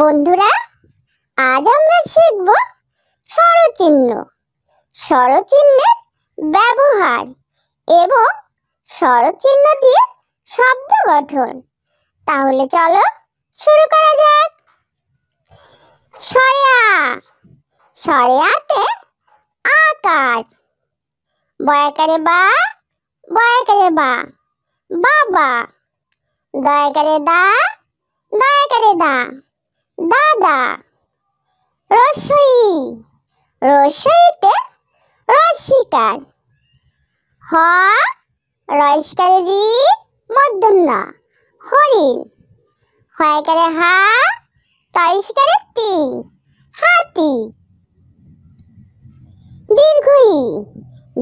বন্ধুরা, আজ আমরা শিখব স্বরচিহ্ন, স্বরচিহ্নের ব্যবহার এবং স্বরচিহ্ন দিয়ে শব্দ গঠন। তাহলে চলো শুরু করা যাক। ছয়া, ছয়াতে আকার, বয়াকারে বা, বয়াকারে বা, বাবা, দয়াকারে দা, দয়াকারে দা, দাদা। রসই, রসইতে রসিকার, হ, রয়স্কারে রি, মূর্ধন্য হরিণ, হয়কারে হা, তয়স্কারে তি, হাতি। দীর্ঘই,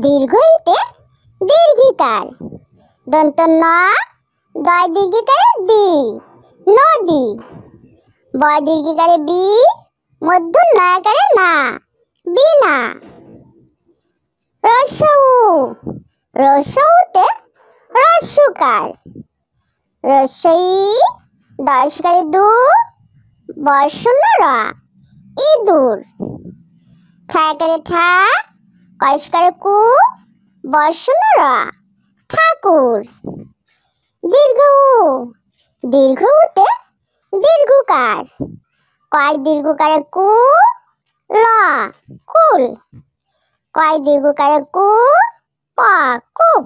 দীর্ঘইতে দীর্ঘিকার, দন্ত ন, দয় দীর্ঘিকারে দি, নদী, বয় দীর্ঘিকারে বি, মধ্য নয়াকারে না, বিনা। রসৌ, রসৌতে রস্যকার, রসই, দয়স্কারে দু, বর্ষণ্য র, ইঁদুর, ঠায়াকারে ঠা, কয়স্কারে কু, বর্ষণ্য র, ঠাকুর। দীর্ঘ উ, দীর্ঘ উতে দীর্ঘকার, কয় দীর্ঘকারে কু, ল, কুল, কয় দীর্ঘকারে কু, প, কূপ।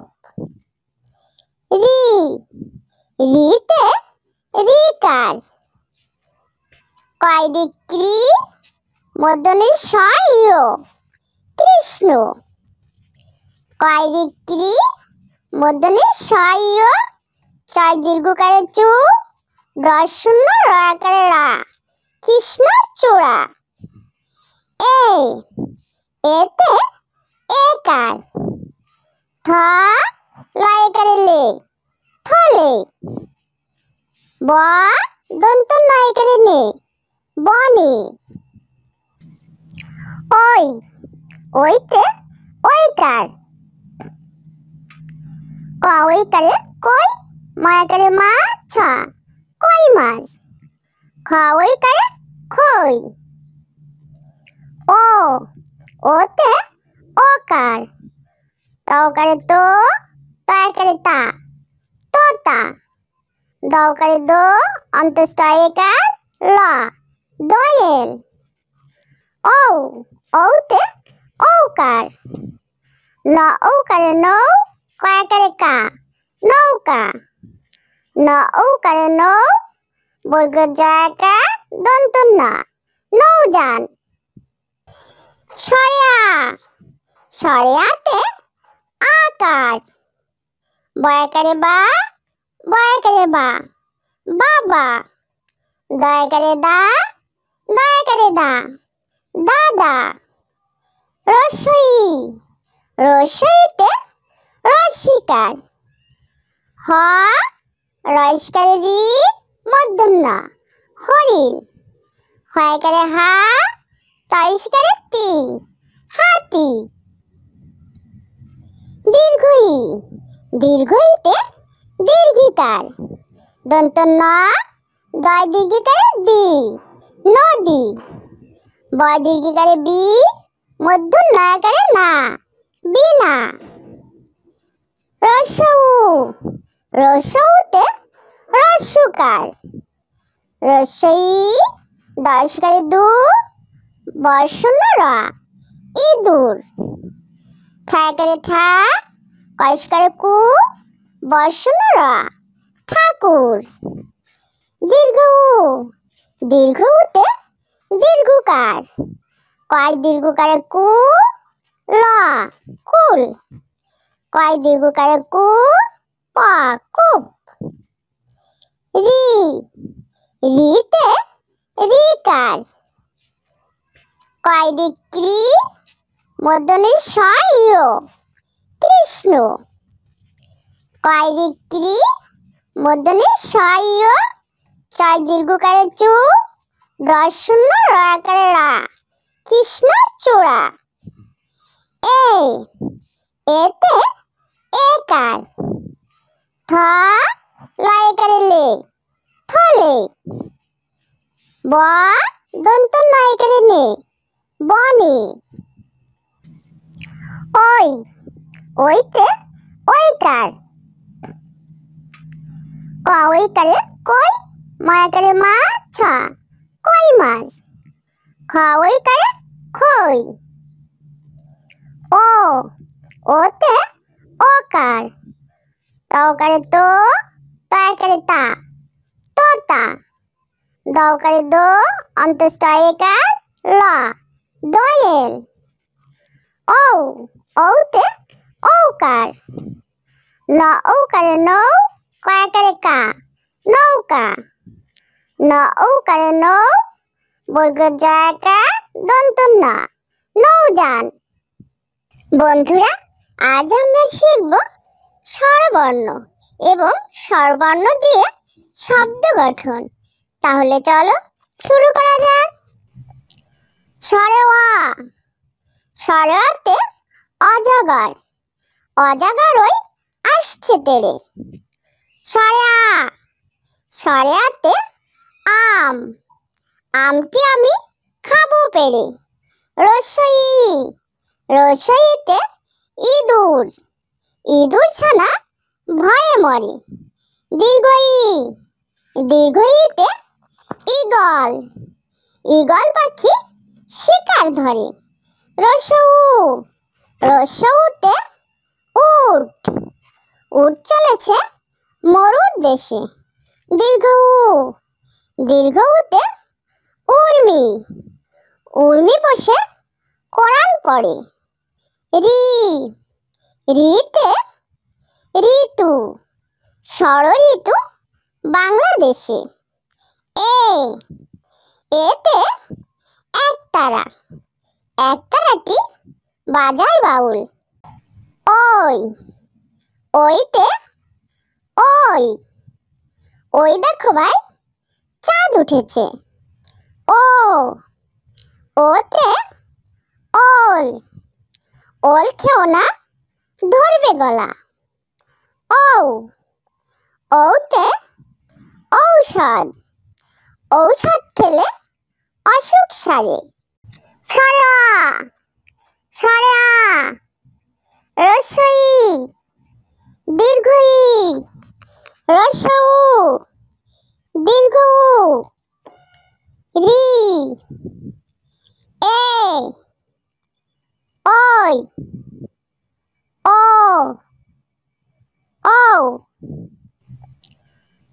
রি, রিতে রিকার, কয় রিক্রি, মধ্যনে স, ইয়, কৃষ্ণ, কয় রিক্রি, মধ্যনে স, ইয়, ছয় দীর্ঘকারে চু, রশূন্য রয়াকারে রা, কৃষ্ণ চূড়া। এ, এতে একার, থ, লয়কারে লে, থলে, ব, দন্ত নয়কারে নে, বনে। ওই, ওইতে ওইকার, ক ওইকারে কই, ময়াকারে মা, ছ, কই মাছ, খ ওইকারে খই। ও, ওতে ওকার, তকারে তো, তয়াকারে তা, তোতা, দকারে দো, অন্তস্থ একার, ল, দোয়েল। ও, ওতে ঔকার, ন ঔকারে নৌ, কয়াকারে কা, নৌকা, ন ঔকারে নৌ, বর্গ জয়াকার, দন্ত না, নৌযান। ছয়া, ছয়াতে আকার, বয়াকারে বা, বয়াকারে বা, বাবা, দয়াকারে দা, দয়াকারে দা, দাদা। রসই, রসইতে রসিকার, হ, রয়স্কারে রি, মূর্ধন্য হরিণ, হয়কারে হা, তয়স্কারে তি, হাতি। দীর্ঘই, দীর্ঘইতে দীর্ঘিকার, দন্ত ন, দয় দীর্ঘিকারে দি, নদী, বয় দীর্ঘিকারে বি, মধ্য নয়াকারে না, বিনা। রসৌ, রসৌতে রস্যকার, রসই, দয়স্কারে দু, বর্ষণ্য র, ইঁদুর, ঠায়াকারে ঠা, কয়স্কারে কু, বর্ষণ্য র, ঠাকুর। দীর্ঘ উ, দীর্ঘ উতে দীর্ঘকার, কয় দীর্ঘকারে কু, ল, কুল, কয় দীর্ঘকারে কু, প, কূপ। রি, রিতে রিকার, কয় রিক্রি, মধ্যনে স, ইয়, কৃষ্ণ, কয় রিক্রি, মধ্যনে স, ইয়, ছয় দীর্ঘকারে চু, রশূন্য রয়াকারে রা, কৃষ্ণ চূড়া। এ, এতে একার, থ, লয়কারে লে, থলে, ব দন্ত নয় এখানে নে, বনে। ওই, ওইতে ওইকার। ক ওইকারে কই, ময়াকারে মাছ, কই মাছ। খ ওইকারে খই। ও, ওতে ওকার। তকারে তো, তয়াকারে তা, তোতা। দকারে দো, অন্তস্থ একার ল, দোয়েল। ও, ওতে ঔকার। ন ঔকারে নৌ, কয়াকারে কা, নৌকা। ন ঔকারে নৌ, বর্গ জয়াকার দন্ত না, নৌযান। বন্ধুরা, আজ আমরা শিখব স্বরবর্ণ এবং স্বরবর্ণ দিয়ে শব্দ গঠন। তাহলে চলো শুরু করা যাক। স্বরে অ, স্বরে অতে অজগর। অজগর ওই আসছে তেড়ে। স্বরে আ, স্বরে আতে আম। আমটি আমি খাবো পেড়ে। রস্বই ই, রস্বইতে ইঁদুর। ইঁদুর ছানা ভয়ে মরে। দীর্ঘই, দীর্ঘইতে ঈগল। ঈগল পাখি শিকার ধরে। রস্যউ, রস্যউতে উট। উট চলেছে মরুর দেশে। দীর্ঘ উ, দীর্ঘউতে উর্মি। উর্মি বসে কোরআন পড়ে। রি, রিতে ঋতু। ষড়ঋতু বাংলাদেশে। এ, এতে একতারা। একতারাটি বাজায় বাউল। ওই, ওইতে ওই। ওই দেখো ভাই, চাঁদ উঠেছে। ও, ওতে ওল। ওল খেও না, ধরবে গলা। ও, ওতে ঔষধ। ঔষধ খেলে অসুখ সারে। স্বরে আ, স্বরে আ। রস্বই ই, দীর্ঘই ই। রস্যউ, দীর্ঘ উ। রি, এ, ওই, ও, ঔ।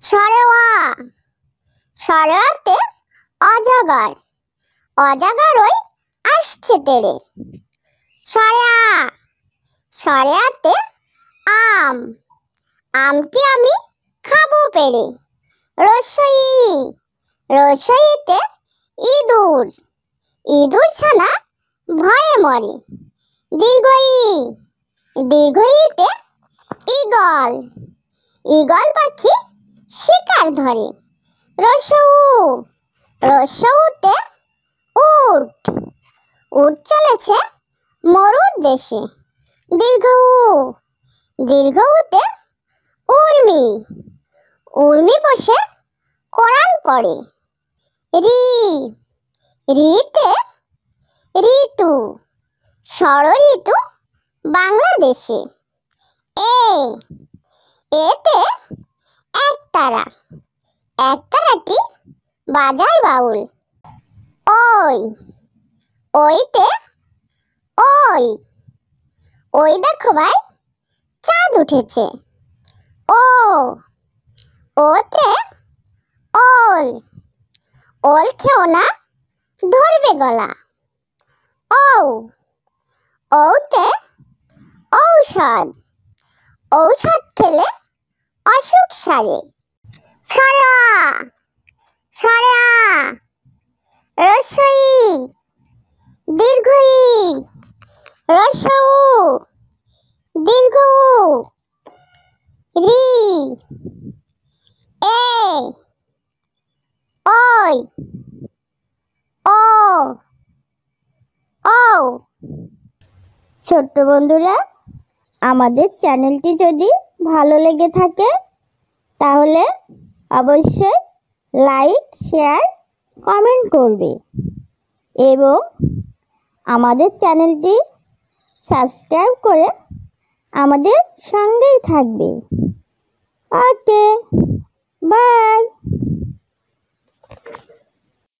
স্বরে অ, স্বরে অতে অজগর। অজগর ওই আসছে তেড়ে। স্বরে আ, স্বরে আতে আম। আমটি আমি খাবো পেড়ে। রস্বই ই, রস্বইতে ইঁদুর। ইঁদুর ছানা ভয়ে মরে। দীর্ঘই, দীর্ঘইতে ঈগল। ঈগল পাখি শিকার ধরে। রস্যউ, রস্যউতে উট। উট চলেছে মরুর দেশে। দীর্ঘ উ, দীর্ঘউতে উর্মি। উর্মি বসে কোরআন পড়ে। রি, রিতে ঋতু। ষড়ঋতু বাংলাদেশে। এ, এতে একতারা। একতারাটি বাজায় বাউল। ওই, ওইতে ওই। ওই দেখো ভাই, চাঁদ উঠেছে। ও, ওতে ওল। ওল খেও না, ধরবে গলা। ও, ওতে ঔষধ। ঔষধ খেলে অসুখ সারে। স্বরে আ, স্বরে আ। রস্বই ই, দীর্ঘই ই। রস্যউ, দীর্ঘ উ। রি, এ, ওই, ও, ঔ। ছোট্ট বন্ধুরা, আমাদের চ্যানেলটি যদি ভালো লেগে থাকে তাহলে অবশ্যই লাইক, শেয়ার কমেন্ট করবে এবং আমাদের চ্যানেলটি সাবস্ক্রাইব করে আমাদের সঙ্গেই থাকবে। ওকে।